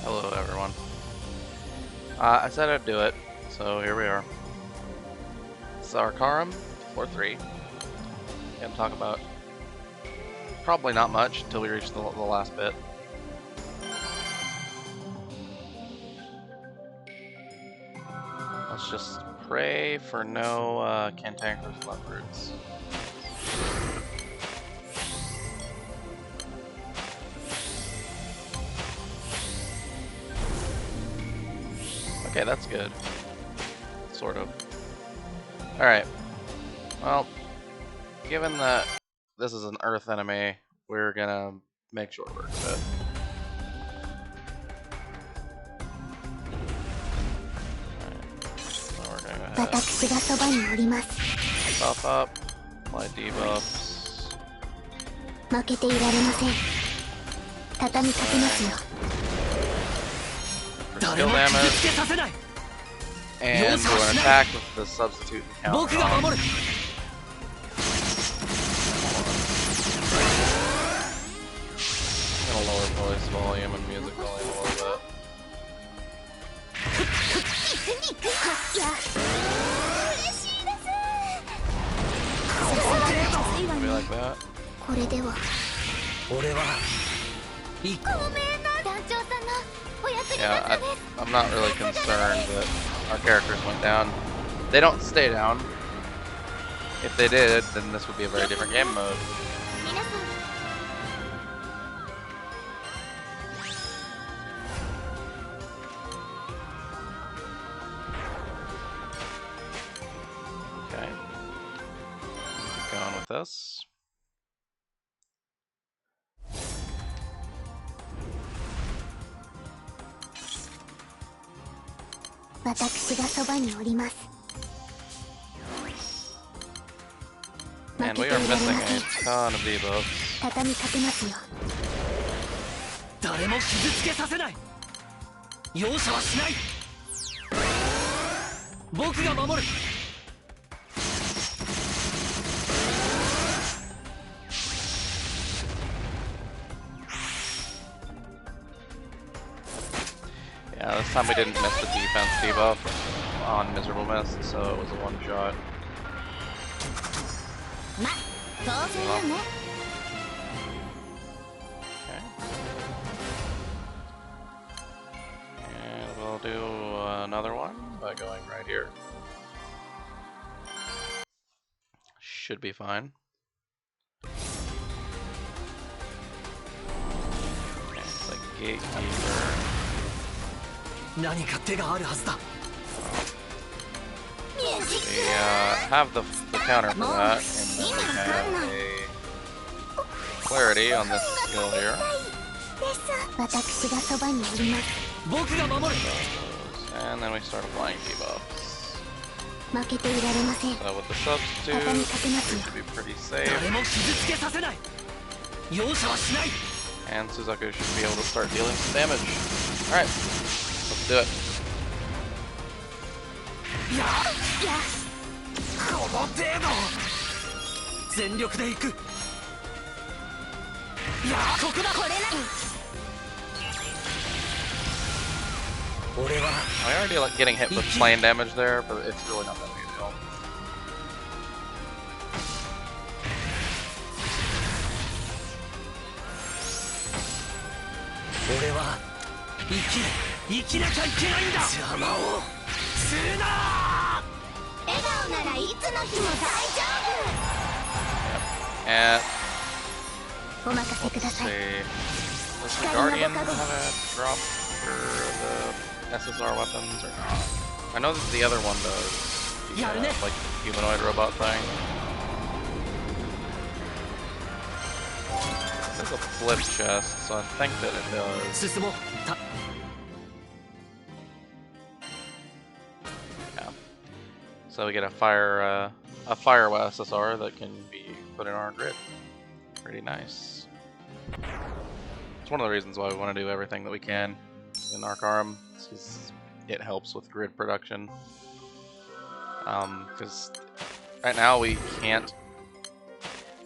Hello everyone. I said I'd do it, so here we are. It's Arcarum 4-3. Gonna talk about probably not much until we reach the last bit. Let's just pray for no cantankerous leopards. Okay, that's good. Sort of. Alright. Well, given that this is an earth enemy, we're gonna make short work of it. Alright. So we're gonna go ahead. Buff up. Apply debuffs. For skill damage. And do an attack with the substitute encounter. Gonna lower voice volume and music volume a little bit. Maybe like that. Yeah, I'm not really concerned that our characters went down. They don't stay down. If they did, then this would be a very different game mode. Okay. Keep going with this. And we are missing a ton of debuffs. Yeah, this time we didn't miss the defense debuff on Miserable Mist, so it was a one-shot. Okay. And we'll do another one by going right here. Should be fine. Okay, it's like Gatekeeper. We have the counter for that, and then we have a clarity on this skill here. And then we start applying debuffs. So with the substitute, we should be pretty safe. And Suzaku should be able to start dealing some damage. Alright, let's do it. I already like getting hit with plane damage there, but it's really not that big a deal. And let's see, does the Guardian have a drop for the SSR weapons or not? I know that the other one does. The, like humanoid robot thing. There's a flip chest, so I think that it does. Yeah. So we get a fire SSR that can be put in our grid. Pretty nice. It's one of the reasons why we want to do everything that we can in Arcarum, because it helps with grid production. Because right now we can't.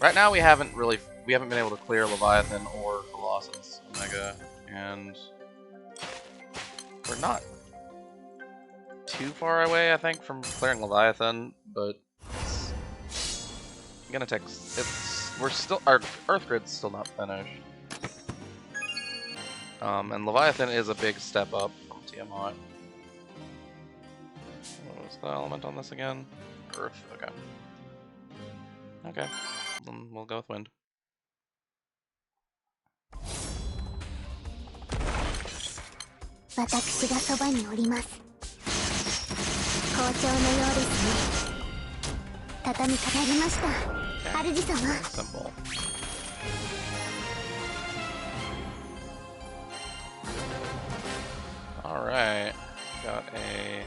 Right now we haven't been able to clear Leviathan or Colossus Omega, and we're not too far away, I think, from clearing Leviathan, but it's gonna take. We're still, our Earth grid's still not finished. And Leviathan is a big step up from Tiamat. What was the element on this again? Earth. Okay. Okay. Then we'll go with wind. 私がそばにおります。好調のようですね。畳みかかりました。主様。Simple. All right. Got a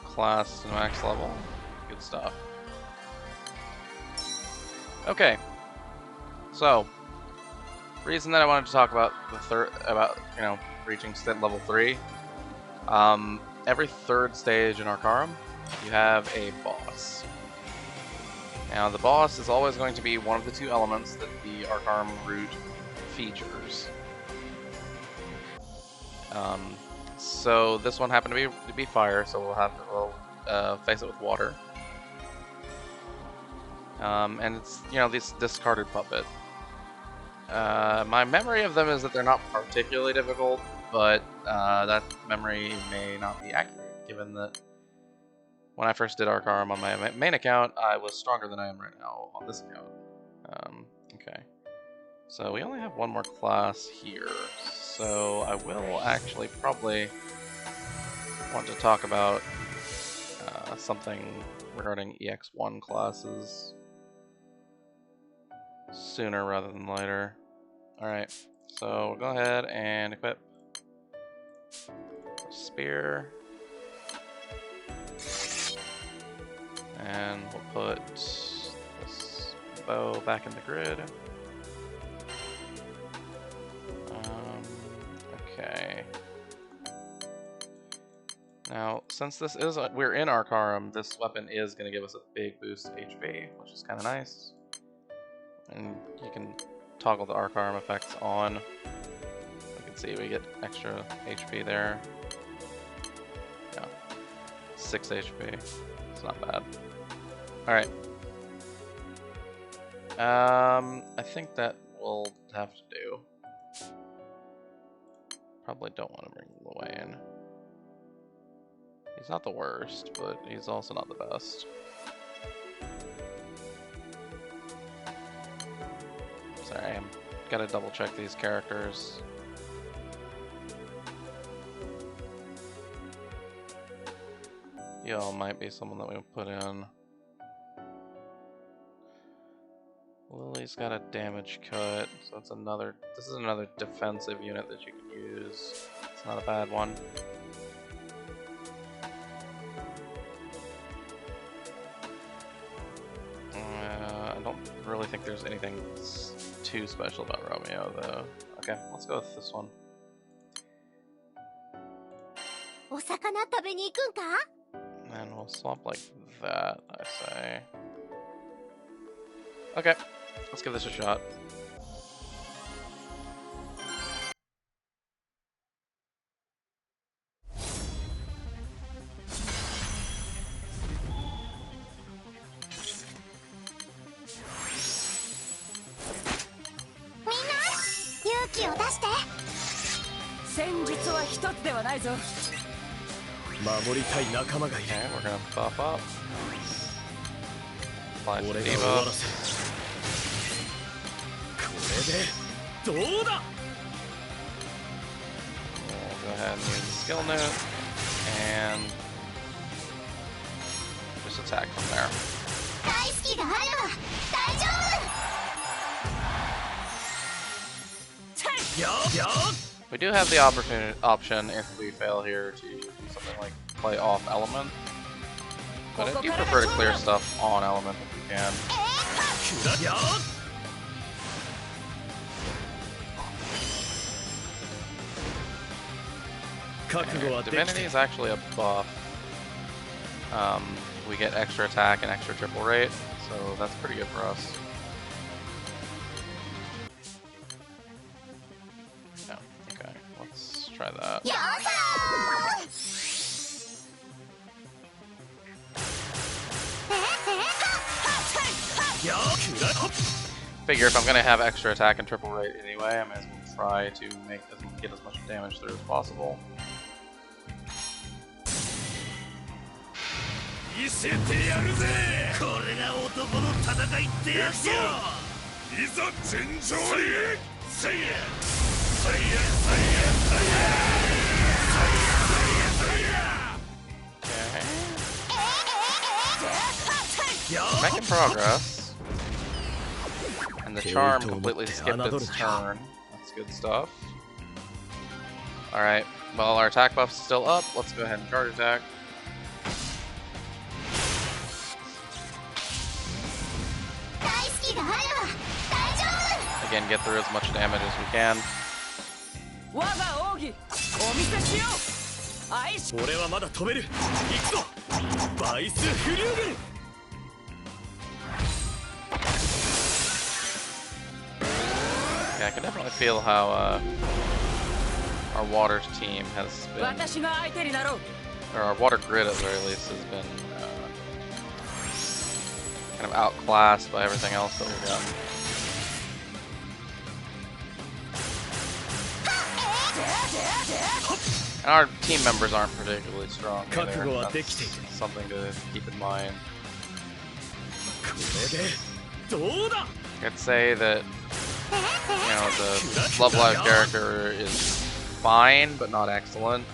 class to max level. Good stuff. Okay. So, reason that I wanted to talk about reaching level 3. Every third stage in Arcarum, you have a boss. Now, the boss is always going to be one of the 2 elements that the Arcarum route features. So this one happened to be fire, so we'll face it with water. And it's, this discarded puppet. My memory of them is that they're not particularly difficult, but that memory may not be accurate, given that when I first did Arcarum on my main account, I was stronger than I am right now on this account. Okay. So we only have one more class here, so I will actually probably want to talk about something regarding EX1 classes sooner rather than later. Alright, so we'll go ahead and equip a spear. And we'll put this bow back in the grid. Okay. Now, since this is we're in Arcarum, this weapon is going to give us a big boost to HP, which is kind of nice. And you can toggle the Arcarum effects on. You can see we get extra HP there. Yeah, 6 HP. It's not bad. Alright. I think that will have to do. Probably don't want to bring Luane. He's not the worst, but he's also not the best. Sorry, I'm gotta double check these characters. Y'all might be someone that we put in. Lily's got a damage cut, so it's another. This is another defensive unit that you can use. It's not a bad one. I don't really think there's anything too special about Romeo, though. Okay, let's go with this one. And we'll swap like that, I say. Okay, let's give this a shot. Okay, we're gonna buff up. Apply some debuff. We'll go ahead and use the skill note and just attack from there. We do have the option if we fail here to do something like play off element, but if you prefer to clear stuff on element, if you can. Okay, Divinity is actually a buff. We get extra attack and extra triple rate, so that's pretty good for us. No, okay, let's try that. Figure if I'm gonna have extra attack and triple rate anyway, I might as well try to get as much damage through as possible. Making progress. And the charm completely skipped its turn. That's good stuff. Alright, well our attack buff's still up. Let's go ahead and charge attack. Again, get through as much damage as we can. Yeah, I can definitely feel how our water team has been, or our water grid at the very least, has been kind of outclassed by everything else that we've done. And our team members aren't particularly strong either. That's something to keep in mind. I'd say that, you know, the Love Live character is fine, but not excellent.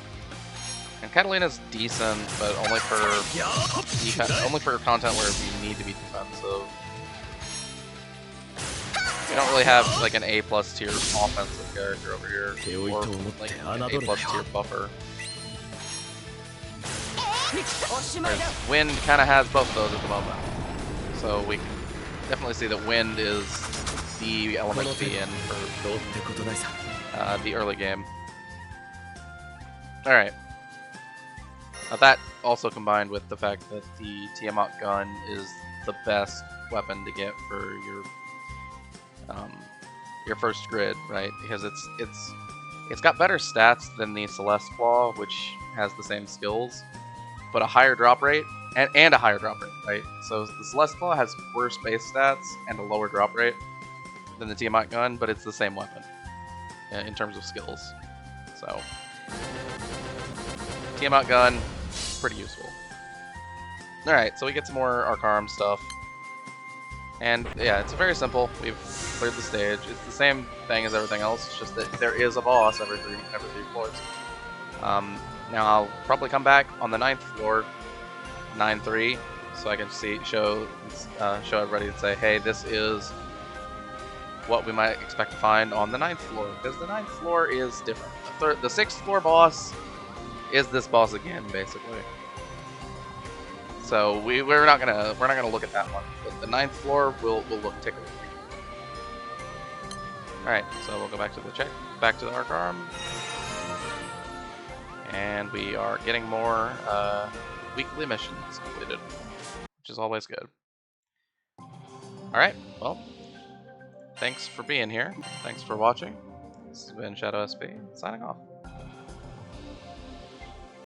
And Catalina's decent, but only for content where we need to be defensive. We don't really have like an A+ tier offensive character over here, or like an A+ tier buffer. Whereas Wind kind of has both of those at the moment, so we can definitely see that Wind is the element to be in for the early game. All right. That also combined with the fact that the Tiamat gun is the best weapon to get for your first grid, right? Because it's got better stats than the Celeste Claw, which has the same skills, but a higher drop rate and a higher drop rate, right? So the Celeste Claw has worse base stats and a lower drop rate than the Tiamat gun, but it's the same weapon in terms of skills. So Tiamat gun, pretty useful. Alright, so we get some more Arcarum stuff. And yeah, it's very simple. We've cleared the stage. It's the same thing as everything else, it's just that there is a boss every three floors. Now I'll probably come back on the 9th floor, 9-3, so I can show everybody and say, hey, this is what we might expect to find on the 9th floor, because the 9th floor is different. The 6th floor boss is this boss again, basically. So we're not gonna look at that one. But the 9th floor will look ticklish. All right, so we'll go back to the Arcarum, and we are getting more weekly missions completed, which is always good. All right, well, thanks for being here. Thanks for watching. This has been Shadow SP, signing off.